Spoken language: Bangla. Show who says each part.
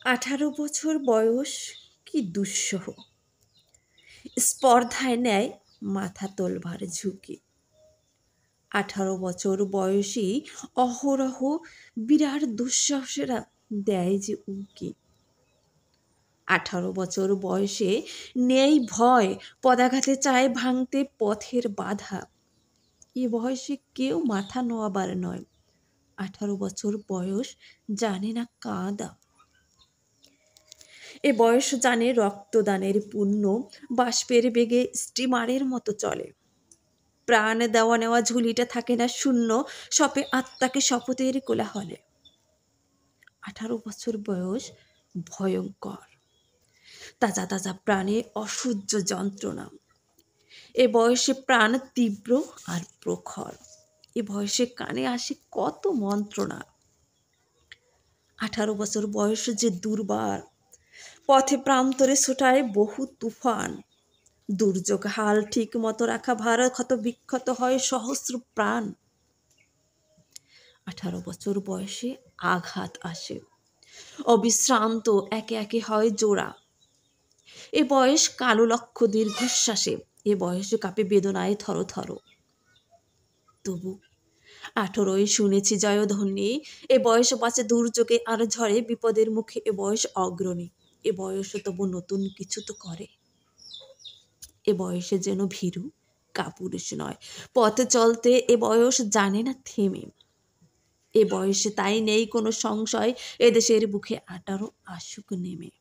Speaker 1: 18 বছর বয়স কি দুঃসহ, স্পর্ধায় নেয় মাথা তোলবার ঝুঁকি। 18 বছর বয়সী অহরহ বিরাট দুঃসাহসেরা দেয় যে উকি। 18 বছর বয়সে নেই ভয়, পদাঘাতে চায় ভাঙতে পথের বাধা। এ বয়সে কেউ মাথা নোয়াবার নয়। 18 বছর বয়স জানে না কাঁদা। এ বয়স জানে রক্তদানের পুণ্য বাষ্পের বেগে স্টিমারের মতো চলে। প্রাণ দেওয়া নেওয়া ঝুলিটা থাকে না শূন্য, সপে আত্মাকে শপথের কোলাহলে। 18 বছর বয়স ভয়ঙ্কর, তাজা তাজা প্রাণে অসহ্য যন্ত্রণা। এ বয়সে প্রাণ তীব্র আর প্রখর। এ বয়সে কানে আসে কত মন্ত্রণা। 18 বছর বয়স যে দুর্বার, পথে প্রান্তরে ছোটায় বহু তুফান। দুর্যোগ হাল ঠিক মতো রাখা ভার ক্ষত বিক্ষত হয় সহস্র প্রাণ। 18 বছর বয়সে আঘাত আসে, অবিশ্রান্ত একে একে হয় জোড়া। এ বয়স কালো লক্ষ্য দীর্ঘশ্বাসে, এ বয়সে কাঁপে বেদনায় থর থর। তবু 18ই শুনেছি জয়ধ্বনি, এ বয়স বাঁচে দুর্যোগে আর ঝড়ে বিপদের মুখে, এ বয়স অগ্রণী। এ বয়স তবু নতুন কিছু তো করে। এ বয়সে যেন ভীরু কাপুরুষ নয়, পথে চলতে এ বয়স জানে না থেমে। এ বয়সে তাই নেই কোনো সংশয়, এদেশের বুকে 18 আসুক নেমে।